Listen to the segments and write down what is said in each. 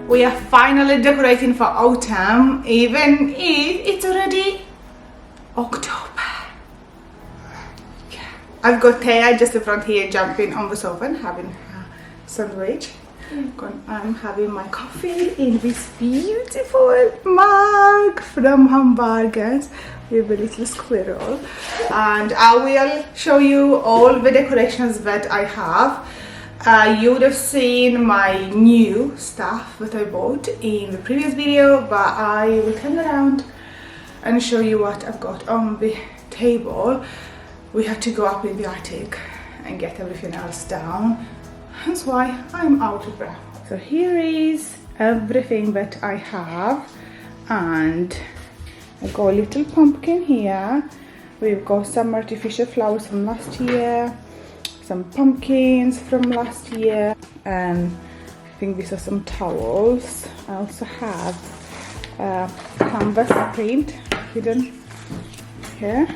We are finally decorating for autumn, even if it's already October. Yeah. I've got Thea just in front here jumping on the sofa and having a sandwich. I'm having my coffee in this beautiful mug from Hamburgers with a little squirrel, and I will show you all the decorations that I have. You would have seen my new stuff that I bought in the previous video, but I will turn around and show you what I've got on the table. We had to go up in the attic and get everything else down. That's why I'm out of breath. So here is everything that I have, and I got a little pumpkin here. We've got some artificial flowers from last year, some pumpkins from last year, and I think these are some towels. I also have canvas print hidden here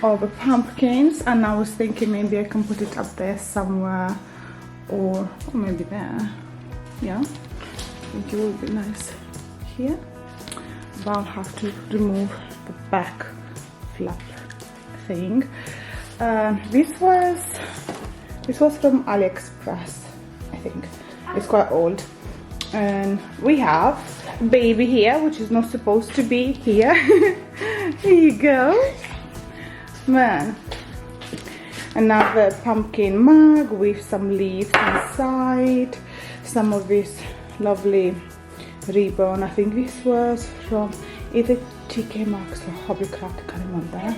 of the pumpkins, and I was thinking maybe I can put it up there somewhere, or maybe there. Yeah, I think it would be nice here, but I'll have to remove the back flap thing. This was from AliExpress, I think. It's quite old, and we have baby here, which is not supposed to be here. Here you go, man. Another pumpkin mug with some leaves inside, some of this lovely ribbon. I think this was from either TK Maxx or Hobbycraft, I can't remember.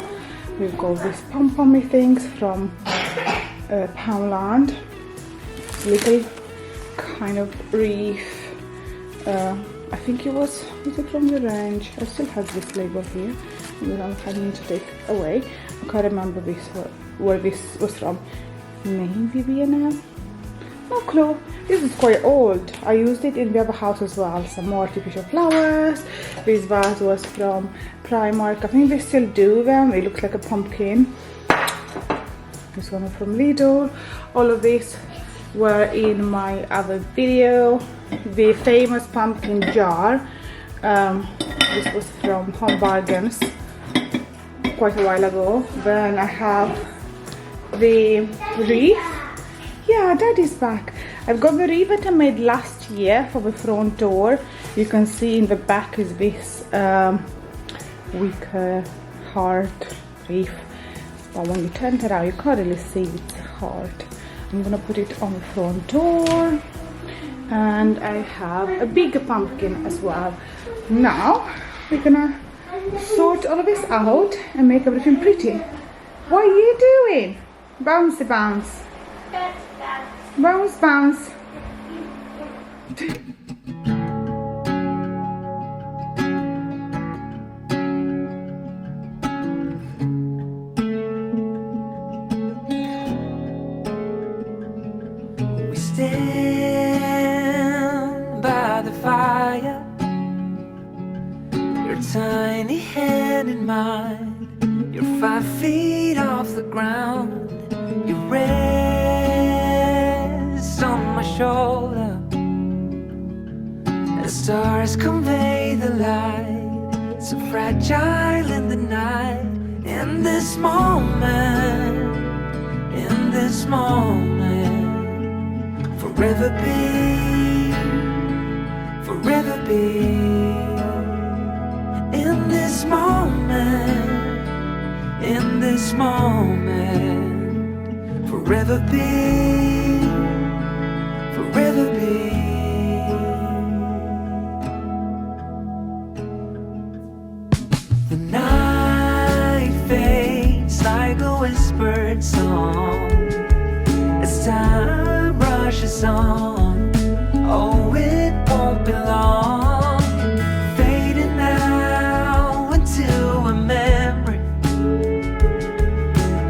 We've got these pom-pommy things from Poundland, little kind of wreath. I think was it from the range? I still have this label here, but I'm having to take it away. I can't remember where this was from. Maybe B&M? No clue. This is quite old. I used it in the other house as well. Some more artificial flowers. This vase was from Primark. I think they still do them. It looks like a pumpkin. This one from Lidl. All of these were in my other video. The famous pumpkin jar. This was from Hamburgers quite a while ago. Then I have the wreath. Yeah, that is back. I've got the wreath that I made last year for the front door. You can see in the back is this wicker heart wreath. But when you turn it around, you can't really see it's a heart. I'm gonna put it on the front door. And I have a bigger pumpkin as well. Now, we're gonna sort all of this out and make everything pretty. What are you doing? Bouncy bounce. Bounce bounce. We stand by the fire, your tiny hand in mine. You're 5 feet off the ground. You rest on my shoulder. The stars convey the light, so fragile in the night. In this moment, forever be, forever be. In this moment, forever be, forever be. The night fades like a whispered song as time rushes on. Oh, it won't be long, fading now into a memory,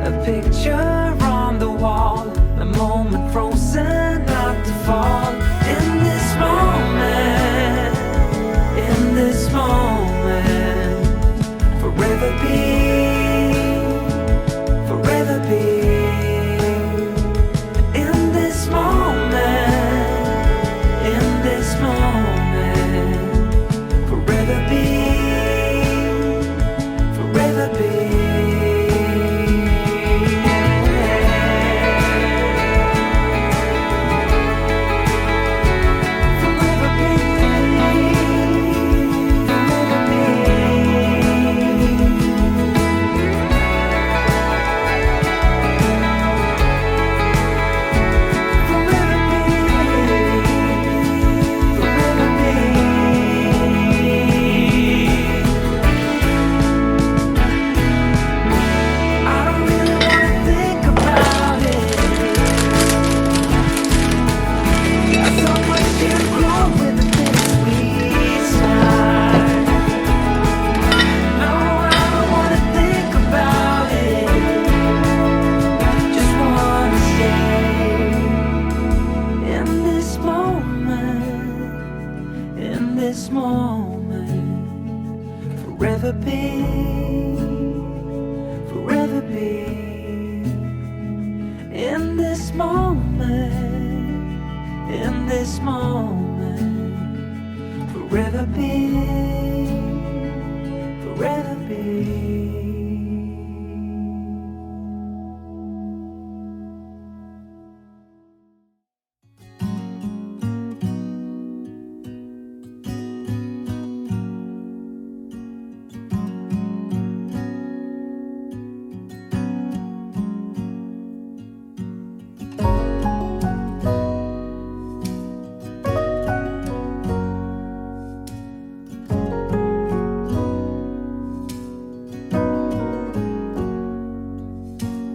a picture on the wall, a moment frozen not to fall. In this moment, forever be, forever be. In this moment, moment, forever be, forever be. In this moment, in this moment, forever be, forever be.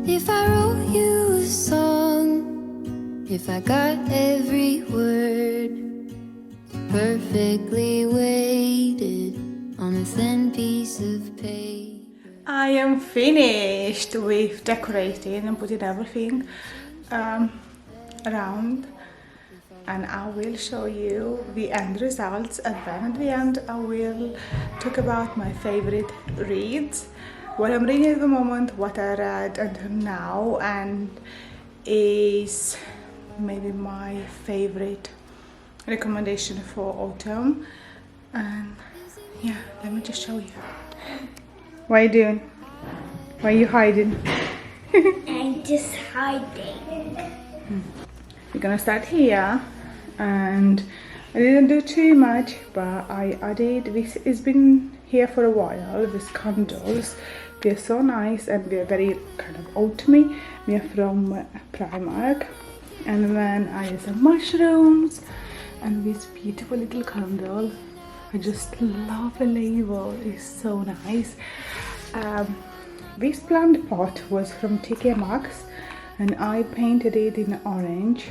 If I wrote you a song, if I got every word perfectly weighted on a thin piece of paper. I am finished with decorating and putting everything around, and I will show you the end results, and then at the end I will talk about my favorite reads, what I'm reading at the moment, what I read until now, and is maybe my favorite recommendation for autumn. And yeah, let me just show you. What are you doing? Why are you hiding? I'm just hiding. We're gonna start here, and I didn't do too much, but I added this. It's been here for a while. These candles, they're so nice and they're very kind of autumny. They're from Primark, and then I added some mushrooms and this beautiful little candle. I just love the label. It's so nice. This plant pot was from TK Maxx, and I painted it in orange.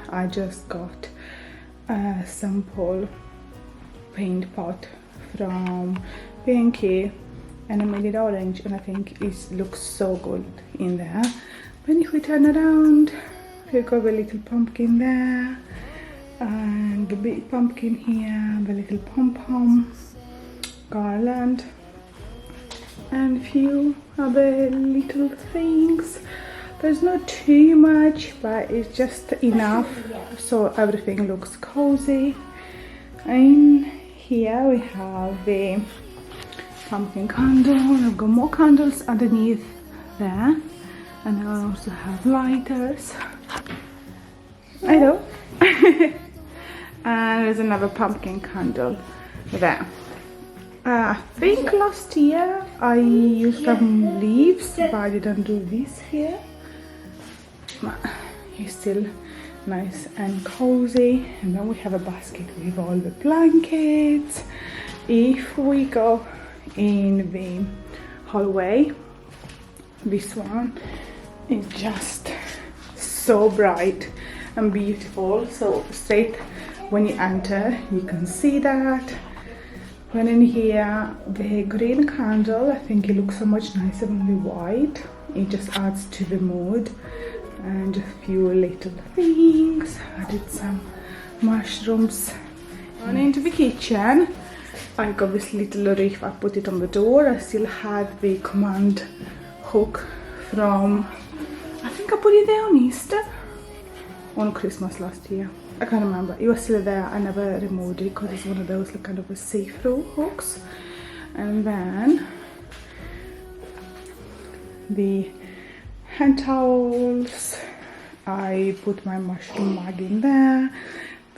I just got a sample paint pot from P&K and I made it orange, and I think it looks so good in there. Then if we turn around, we've got the little pumpkin there, and the big pumpkin here, the little pom-pom, garland, and a few other little things. There's not too much, but it's just enough so everything looks cozy. And here we have the pumpkin candle. I've got more candles underneath there, and I also have lighters. I know. And there's another pumpkin candle there. I think last year I used some leaves, but I didn't do this here. It's still nice and cozy. And then we have a basket with all the blankets. If we go in the hallway, this one is just so bright and beautiful. So straight when you enter, you can see that. When in here, the green candle, I think it looks so much nicer than the white. It just adds to the mood. And just a few little things. Added some mushrooms. Going into the kitchen, I got this little reef. I put it on the door. I still had the command hook from, I think I put it there on Easter, on Christmas last year. I can't remember. It was still there. I never removed it because it's one of those like kind of a see-through hooks. And then the hand towels. I put my mushroom mug in there.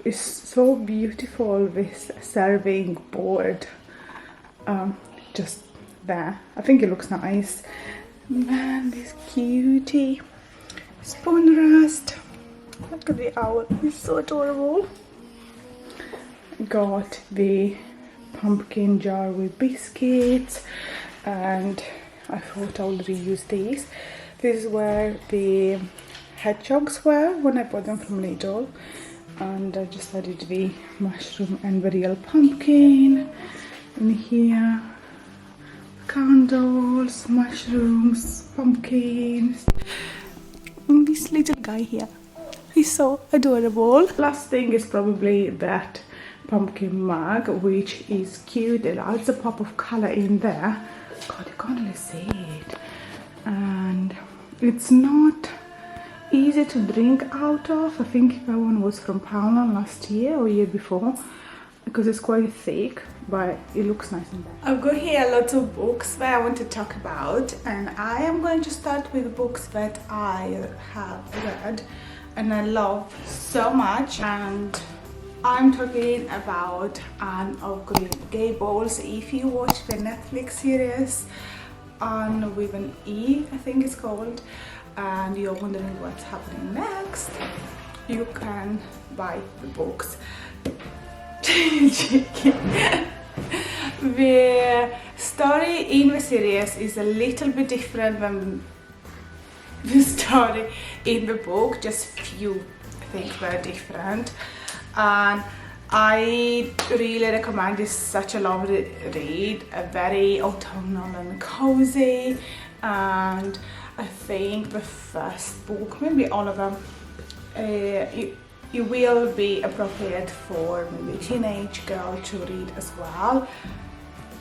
It's so beautiful, this serving board. Just there. I think it looks nice. And then this cutie spoon rest. Look at the owl. It's so adorable. Got the pumpkin jar with biscuits, and I thought I would reuse these. This is where the hedgehogs were when I bought them from Lidl, and I just added the mushroom and the real pumpkin in here. Candles, mushrooms, pumpkins, and this little guy here. He's so adorable. Last thing is probably that pumpkin mug, which is cute. It adds a pop of color in there. God, you can't really see it. And it's not easy to drink out of. I think that one was from Poundland last year or year before, because it's quite thick, but it looks nice in there. I've got here lots of books that I want to talk about, and I am going to start with books that I have read and I love so much, and I'm talking about Anne of Green Gables. If you watch the Netflix series Anne with an E, I think it's called, and you're wondering what's happening next, you can buy the books. The story in the series is a little bit different than the story in the book, just few things were different, and I really recommend. It's such a lovely read, a very autumnal and cozy, and I think the first book, maybe all of them, it will be appropriate for maybe a teenage girl to read as well.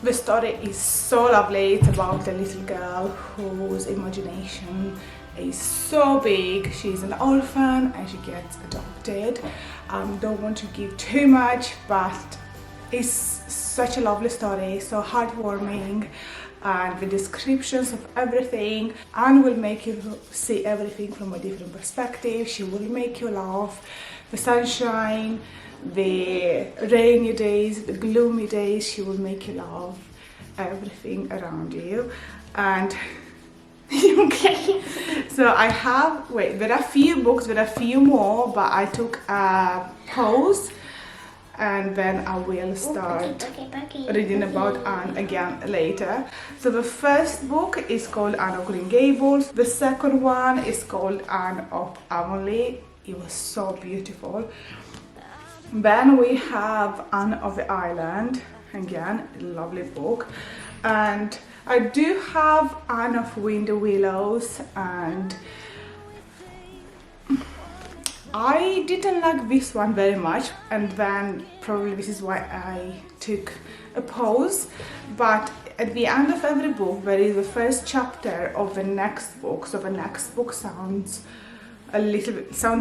The story is so lovely. It's about a little girl whose imagination is so big. She's an orphan and she gets adopted. Don't want to give too much, but it's such a lovely story, so heartwarming, and the descriptions of everything. Anne will make you see everything from a different perspective. She will make you laugh. The sunshine, the rainy days, the gloomy days, she will make you laugh. Everything around you. And okay, so I have, there are a few books, there are a few more, but I took a pause, and then I will start reading about Anne again later. So the first book is called Anne of Green Gables. The second one is called Anne of Avonlea. It was so beautiful. Then we have Anne of the Island, again, a lovely book. And I do have Anne of Windy Willows, and I didn't like this one very much, and then probably this is why I took a pause. But at the end of every book there is the first chapter of the next book, so the next book sounds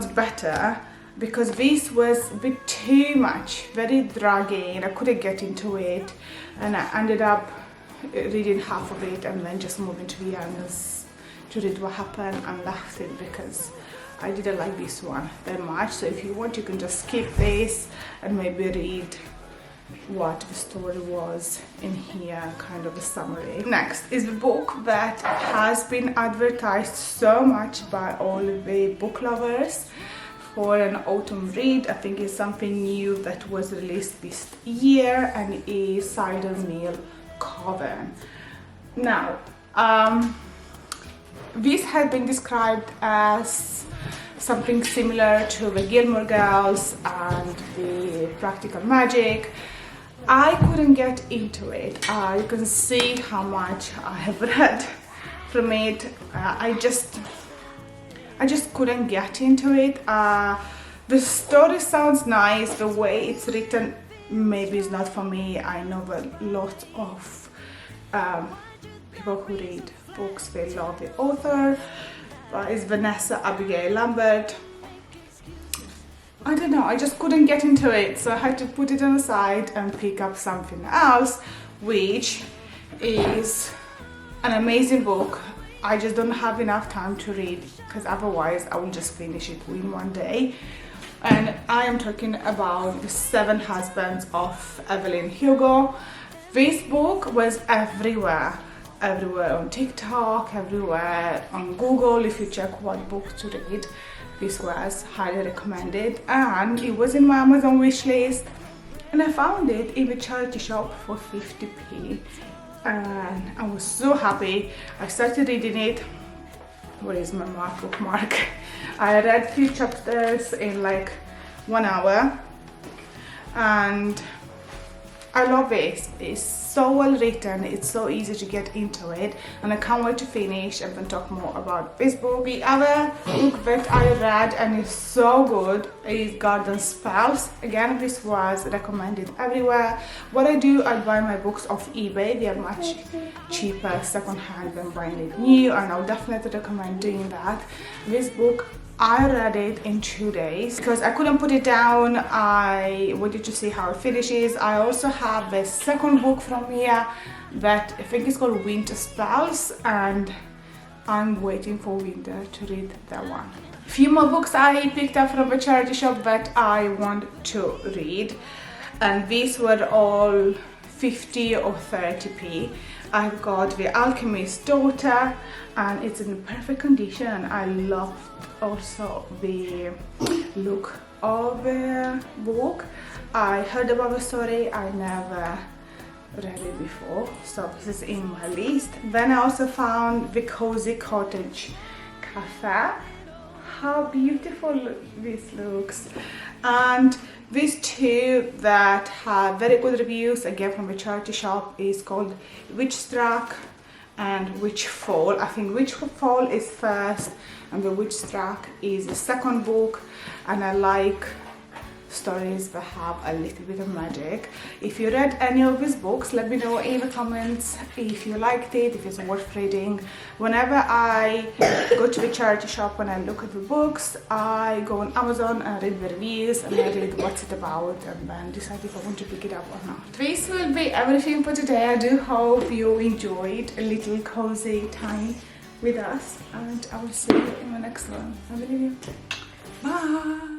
better, because this was a bit too much, very dragging. I couldn't get into it, and I ended up reading half of it and then just moving to the end to read what happened and left it, because I didn't like this one very much. So if you want, you can just skip this and maybe read what the story was in here, kind of a summary. Next is the book that has been advertised so much by all the book lovers for an autumn read. I think it's something new that was released this year, and it is Cider Mill Coven. Now, this has been described as something similar to the Gilmore Girls and the Practical Magic. I couldn't get into it. You can see how much I have read from it. I just couldn't get into it. The story sounds nice. The way it's written maybe is not for me. I know that lots of people who read books, they love the author. It's Vanessa Abigail Lambert. I don't know, I just couldn't get into it, so I had to put it on the side and pick up something else, which is an amazing book. I just don't have enough time to read, because otherwise I will just finish it in one day. And I am talking about The Seven Husbands of Evelyn Hugo. This book was everywhere on TikTok, everywhere on Google. If you check what book to read, this was highly recommended, and it was in my Amazon wishlist, and I found it in the charity shop for 50p, and I was so happy. I started reading it. Where is my bookmark? I read 3 chapters in like 1 hour, and I love it. It's so well written, it's so easy to get into it, and I can't wait to finish and then talk more about this book. The other book that I read and is so good is Garden Spells. Again, this was recommended everywhere. What I do, I buy my books off eBay. They are much cheaper secondhand than buying it new, and I'll definitely recommend doing that. This book, I read it in 2 days because I couldn't put it down. I wanted to see how it finishes. I also have the second book from here that I think is called Winter Spells, and I'm waiting for winter to read that one. A few more books I picked up from a charity shop that I want to read, and these were all 50 or 30p. I've got The Alchemist's Daughter, and it's in perfect condition, and I love also the look of the book. I heard about the story, I never read it before, so this is in my list. Then I also found The Cozy Cottage Cafe. How beautiful this looks. And these two that have very good reviews, again from the charity shop, is called Witchstruck and Witchfall. I think Witchfall is first and the Witchstruck is the second book, and I like stories that have a little bit of magic. If you read any of these books, let me know in the comments if you liked it, if it's worth reading. Whenever I go to the charity shop and I look at the books, I go on Amazon and read the reviews and I read what's it about and then decide if I want to pick it up or not. This will be everything for today. I do hope you enjoyed a little cozy time with us, and I will see you in the next one. Have a good day. Bye.